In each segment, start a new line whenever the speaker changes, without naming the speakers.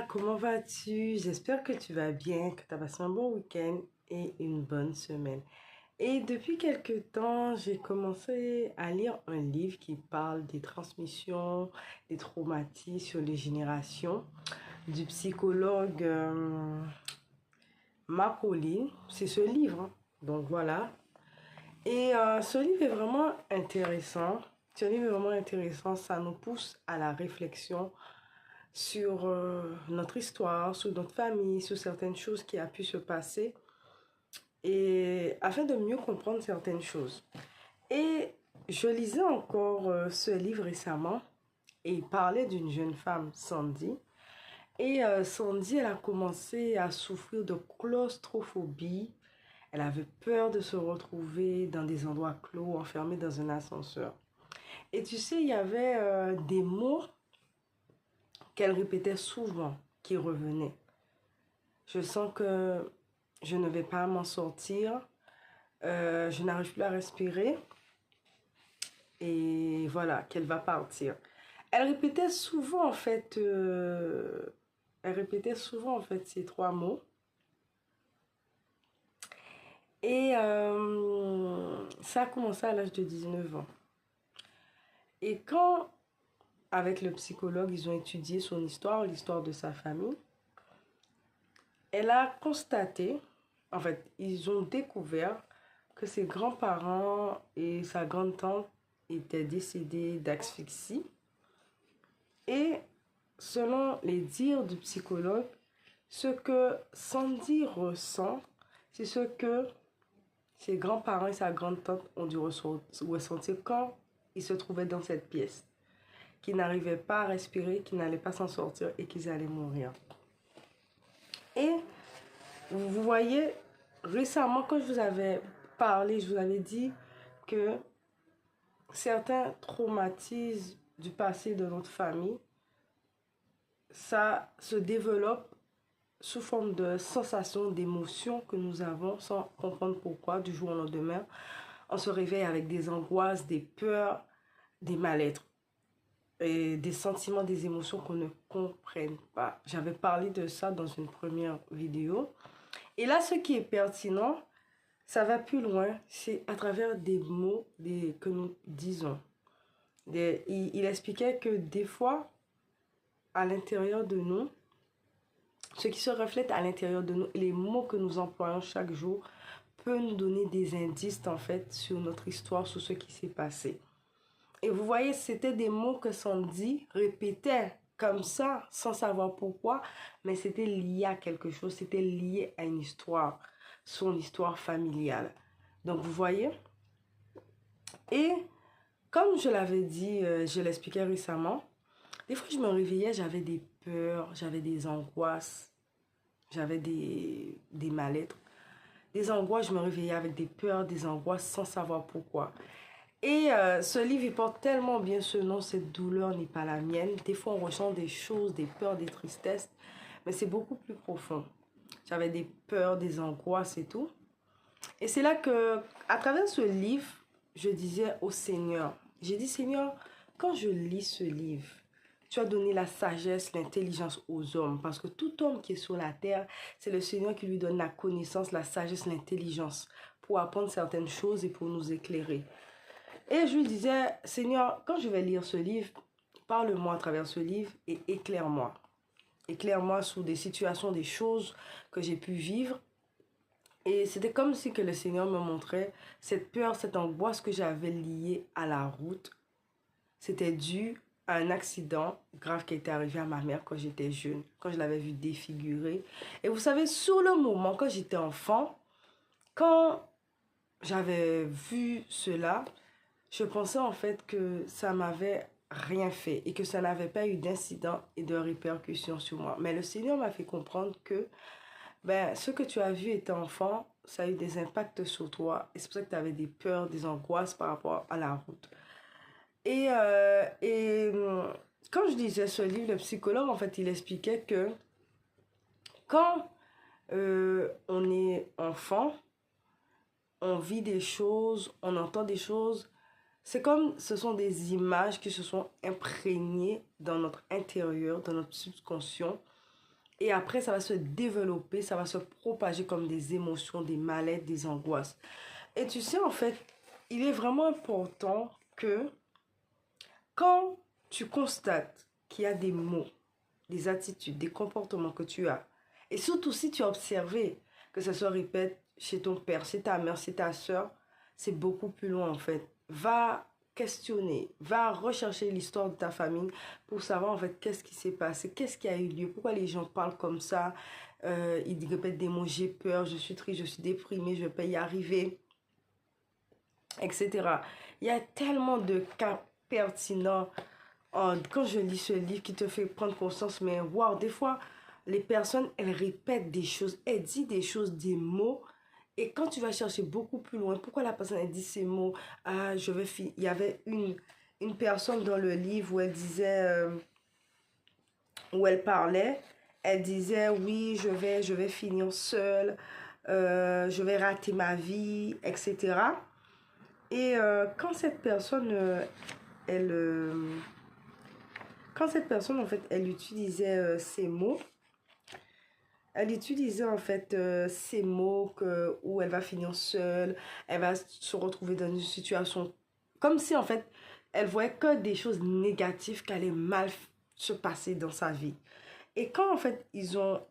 Comment vas-tu? J'espère que tu vas bien, que tu as passé un bon week-end et une bonne semaine. Et depuis quelque temps, j'ai commencé à lire un livre qui parle des transmissions, des traumatismes sur les générations, du psychologue Macaulay. C'est ce livre, hein. Donc voilà. Et ce livre est vraiment intéressant. Ce livre est vraiment intéressant. Ça nous pousse à la réflexion sur notre histoire, sur notre famille, sur certaines choses qui a pu se passer et afin de mieux comprendre certaines choses. Et je lisais encore ce livre récemment et il parlait d'une jeune femme, Sandy. Et Sandy, elle a commencé à souffrir de claustrophobie. Elle avait peur de se retrouver dans des endroits clos, enfermée dans un ascenseur. Et tu sais, il y avait des mots qu'elle répétait souvent, qui revenaient. Je sens que je ne vais pas m'en sortir. Je n'arrive plus à respirer. Et voilà, qu'elle va partir. Elle répétait souvent en fait, ces trois mots. Et ça a commencé à l'âge de 19 ans. Et quand, avec le psychologue, ils ont étudié son histoire, l'histoire de sa famille, elle a constaté, en fait, ils ont découvert que ses grands-parents et sa grande-tante étaient décédés d'asphyxie. Et selon les dires du psychologue, ce que Sandy ressent, c'est ce que ses grands-parents et sa grande-tante ont dû ressentir quand ils se trouvaient dans cette pièce, qu'ils n'arrivaient pas à respirer, qu'ils n'allaient pas s'en sortir et qu'ils allaient mourir. Et vous voyez, récemment, quand je vous avais parlé, je vous avais dit que certains traumatismes du passé de notre famille, ça se développe sous forme de sensations, d'émotions que nous avons sans comprendre pourquoi, du jour au lendemain. On se réveille avec des angoisses, des peurs, des mal-être, et des sentiments, des émotions qu'on ne comprenne pas. J'avais parlé de ça dans une première vidéo. Et là, ce qui est pertinent, ça va plus loin, c'est à travers des mots que nous disons. Il expliquait que des fois, à l'intérieur de nous, ce qui se reflète à l'intérieur de nous, les mots que nous employons chaque jour, peut nous donner des indices en fait sur notre histoire, sur ce qui s'est passé. Et vous voyez, c'était des mots que Sandy répétait comme ça, sans savoir pourquoi, mais c'était lié à quelque chose, c'était lié à une histoire, son histoire familiale. Donc vous voyez, et comme je l'avais dit, je l'expliquais récemment, des fois je me réveillais, j'avais des peurs, j'avais des angoisses, j'avais des mal-être. Des angoisses, je me réveillais avec des peurs, des angoisses sans savoir pourquoi. Et ce livre, il porte tellement bien ce nom, cette douleur n'est pas la mienne. Des fois, on ressent des choses, des peurs, des tristesses, mais c'est beaucoup plus profond. J'avais des peurs, des angoisses et tout. Et c'est là que, à travers ce livre, je disais au Seigneur, j'ai dit, Seigneur, quand je lis ce livre, tu as donné la sagesse, l'intelligence aux hommes. Parce que tout homme qui est sur la terre, c'est le Seigneur qui lui donne la connaissance, la sagesse, l'intelligence pour apprendre certaines choses et pour nous éclairer. Et je lui disais, Seigneur, quand je vais lire ce livre, parle-moi à travers ce livre et éclaire-moi. Éclaire-moi sur des situations, des choses que j'ai pu vivre. Et c'était comme si que le Seigneur me montrait cette peur, cette angoisse que j'avais liée à la route. C'était dû à un accident grave qui était arrivé à ma mère quand j'étais jeune, quand je l'avais vue défigurée. Et vous savez, sur le moment, quand j'étais enfant, quand j'avais vu cela, je pensais en fait que ça m'avait rien fait et que ça n'avait pas eu d'incident et de répercussions sur moi. Mais le Seigneur m'a fait comprendre que ce que tu as vu étant enfant, ça a eu des impacts sur toi. Et c'est pour ça que tu avais des peurs, des angoisses par rapport à la route. Quand je lisais ce livre, le psychologue, en fait, il expliquait que quand on est enfant, on vit des choses, on entend des choses. C'est comme ce sont des images qui se sont imprégnées dans notre intérieur, dans notre subconscient. Et après, ça va se développer, ça va se propager comme des émotions, des mal-être, des angoisses. Et tu sais, en fait, il est vraiment important que quand tu constates qu'il y a des mots, des attitudes, des comportements que tu as, et surtout si tu as observé que ça se répète chez ton père, chez ta mère, chez ta soeur, c'est beaucoup plus loin en fait. Va questionner, va rechercher l'histoire de ta famille pour savoir en fait qu'est-ce qui s'est passé, qu'est-ce qui a eu lieu, pourquoi les gens parlent comme ça, ils répètent des mots, j'ai peur, je suis triste, je suis déprimée, je ne vais pas y arriver, etc. Il y a tellement de cas pertinents quand je lis ce livre qui te fait prendre conscience, mais waouh, des fois, les personnes, elles répètent des choses, elles disent des choses, des mots, et quand tu vas chercher beaucoup plus loin, pourquoi la personne, elle dit ces mots, ah, je vais finir. Il y avait une personne dans le livre où elle disait, où elle parlait, elle disait, oui, je vais finir seule, je vais rater ma vie, etc. Et quand cette personne, elle... quand cette personne, en fait, elle utilisait ces mots, elle utilisait en fait ces mots où elle va finir seule, elle va se retrouver dans une situation comme si en fait, elle voyait que des choses négatives qui allaient mal se passer dans sa vie. Et quand en fait, ils ont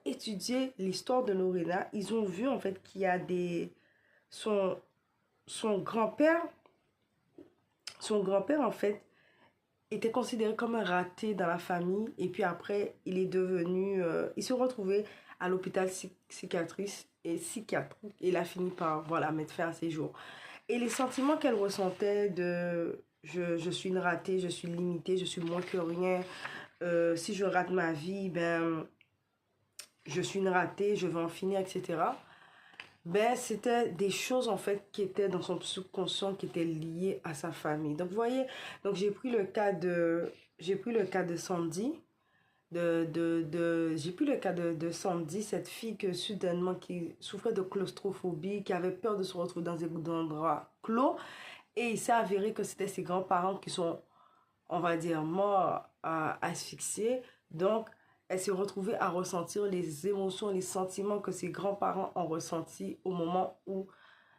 étudié l'histoire de Lorena, ils ont vu en fait qu'il y a des... Son, son grand-père, son grand-père en fait, était considéré comme un raté dans la famille et puis après il est devenu il se retrouvait à l'hôpital psychiatrique et il a fini par voilà mettre fin à ses jours et les sentiments qu'elle ressentait de je suis une ratée, je suis limitée, je suis moins que rien, si je rate ma vie ben je suis une ratée, je vais en finir, etc. Ben, c'était des choses en fait qui étaient dans son subconscient, qui étaient liées à sa famille. Donc, vous voyez, donc j'ai pris le cas de Sandy, j'ai pris le cas de Sandy, cette fille que soudainement qui souffrait de claustrophobie, qui avait peur de se retrouver dans des endroits clos. Et il s'est avéré que c'était ses grands-parents qui sont, on va dire, morts, asphyxiés. Donc, elle s'est retrouvée à ressentir les émotions, les sentiments que ses grands-parents ont ressentis au moment où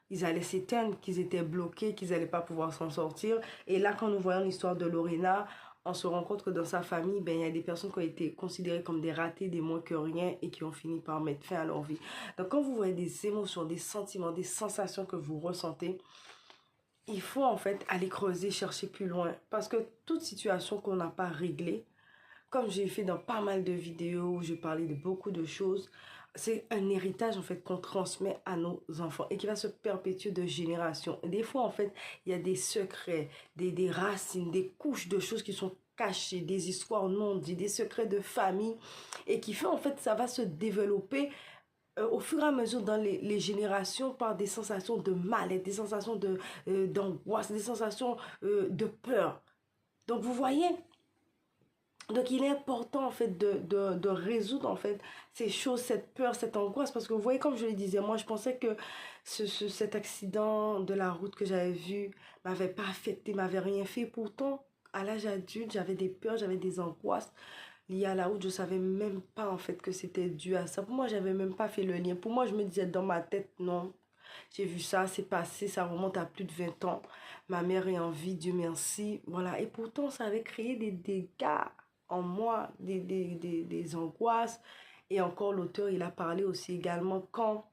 ils allaient s'éteindre, qu'ils étaient bloqués, qu'ils n'allaient pas pouvoir s'en sortir. Et là, quand nous voyons l'histoire de Lorena, on se rend compte que dans sa famille, ben, il y a des personnes qui ont été considérées comme des ratés, des moins que rien, et qui ont fini par mettre fin à leur vie. Donc, quand vous voyez des émotions, des sentiments, des sensations que vous ressentez, il faut en fait aller creuser, chercher plus loin. Parce que toute situation qu'on n'a pas réglée, comme j'ai fait dans pas mal de vidéos où je parlais de beaucoup de choses, c'est un héritage en fait qu'on transmet à nos enfants et qui va se perpétuer de génération. Des fois en fait, il y a des secrets, des racines, des couches de choses qui sont cachées, des histoires non dites, des secrets de famille et qui fait en fait ça va se développer au fur et à mesure dans les générations par des sensations de mal-être, des sensations d'angoisse, des sensations de peur. Donc vous voyez, donc il est important en fait de résoudre en fait ces choses, cette peur, cette angoisse parce que vous voyez comme je le disais, moi je pensais que cet accident de la route que j'avais vu m'avait pas affecté, m'avait rien fait. Pourtant à l'âge adulte j'avais des peurs, j'avais des angoisses liées à la route. Je savais même pas en fait que c'était dû à ça. Pour moi j'avais même pas fait le lien. Pour moi je me disais dans ma tête non. J'ai vu ça, c'est passé, ça remonte à plus de 20 ans. Ma mère est en vie, Dieu merci. Voilà. Et pourtant, ça avait créé des dégâts en moi, des angoisses. Et encore, l'auteur, il a parlé aussi également quand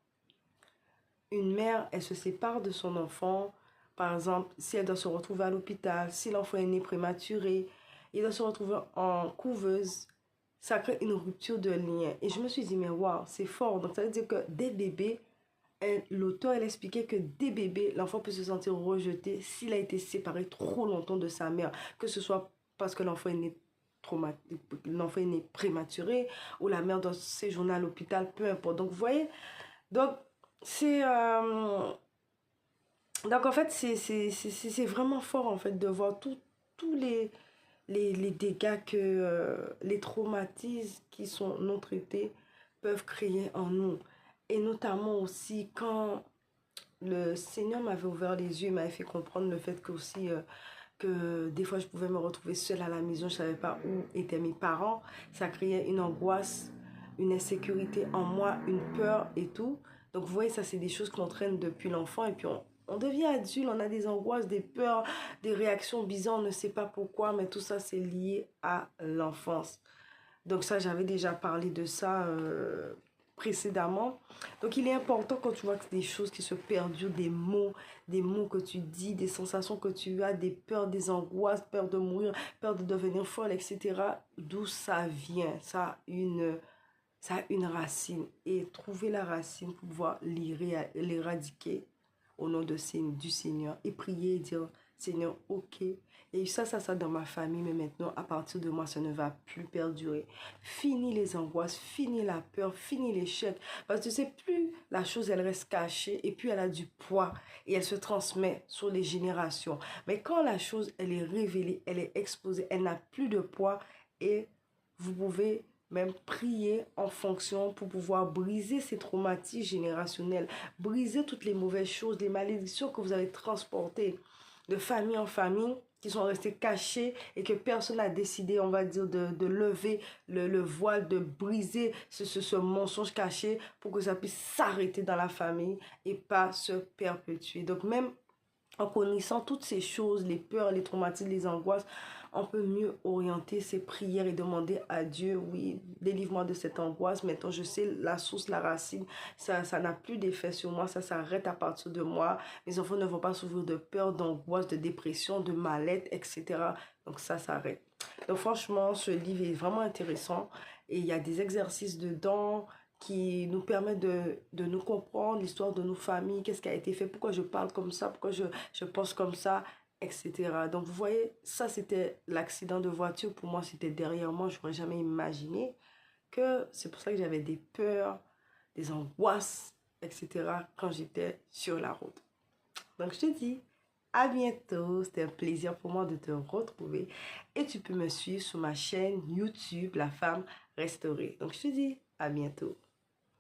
une mère, elle se sépare de son enfant. Par exemple, si elle doit se retrouver à l'hôpital, si l'enfant est né prématuré, il doit se retrouver en couveuse. Ça crée une rupture de lien. Et je me suis dit, mais waouh, c'est fort. Donc, ça veut dire que des bébés, l'auteur, elle expliquait que dès bébé, l'enfant peut se sentir rejeté s'il a été séparé trop longtemps de sa mère, que ce soit parce que l'enfant est né prématuré ou la mère doit séjourner à l'hôpital, peu importe. Donc, vous voyez, donc, c'est... donc, en fait, c'est vraiment fort, en fait, de voir tous les dégâts que les traumatismes qui sont non traités peuvent créer en nous. Et notamment aussi quand le Seigneur m'avait ouvert les yeux, il m'avait fait comprendre le fait que aussi que des fois je pouvais me retrouver seule à la maison, je ne savais pas où étaient mes parents. Ça créait une angoisse, une insécurité en moi, une peur et tout. Donc vous voyez, ça c'est des choses qu'on traîne depuis l'enfant et puis on devient adulte, on a des angoisses, des peurs, des réactions bizarres, on ne sait pas pourquoi, mais tout ça c'est lié à l'enfance. Donc ça, j'avais déjà parlé de ça précédemment. Donc il est important quand tu vois que des choses qui se perdurent, des mots que tu dis, des sensations que tu as, des peurs, des angoisses, peur de mourir, peur de devenir folle, etc. D'où ça vient? Ça a une racine. Et trouver la racine pour pouvoir l'éradiquer au nom du Seigneur. Et prier et dire, Seigneur, ok. Et ça dans ma famille, mais maintenant, à partir de moi, ça ne va plus perdurer. Fini les angoisses, fini la peur, fini l'échec. Parce que tu sais, plus la chose, elle reste cachée et puis elle a du poids et elle se transmet sur les générations. Mais quand la chose, elle est révélée, elle est exposée, elle n'a plus de poids et vous pouvez même prier en fonction pour pouvoir briser ces traumatismes générationnels, briser toutes les mauvaises choses, les malédictions que vous avez transportées de famille en famille, qui sont restées cachées et que personne n'a décidé, on va dire, de lever le voile, de briser ce mensonge caché pour que ça puisse s'arrêter dans la famille et pas se perpétuer. Donc même en connaissant toutes ces choses, les peurs, les traumatismes, les angoisses, on peut mieux orienter ses prières et demander à Dieu, oui, délivre-moi de cette angoisse. Maintenant, je sais la source, la racine, ça n'a plus d'effet sur moi, ça s'arrête à partir de moi. Mes enfants ne vont pas souffrir de peur, d'angoisse, de dépression, de mal-être, etc. Donc ça s'arrête. Donc franchement, ce livre est vraiment intéressant et il y a des exercices dedans qui nous permettent de nous comprendre, l'histoire de nos familles, qu'est-ce qui a été fait, pourquoi je parle comme ça, pourquoi je pense comme ça, etc. Donc, vous voyez, ça, c'était l'accident de voiture. Pour moi, c'était derrière moi. Je n'aurais jamais imaginé que c'est pour ça que j'avais des peurs, des angoisses, etc. quand j'étais sur la route. Donc, je te dis à bientôt. C'était un plaisir pour moi de te retrouver. Et tu peux me suivre sur ma chaîne YouTube, La Femme Restaurée. Donc, je te dis à bientôt.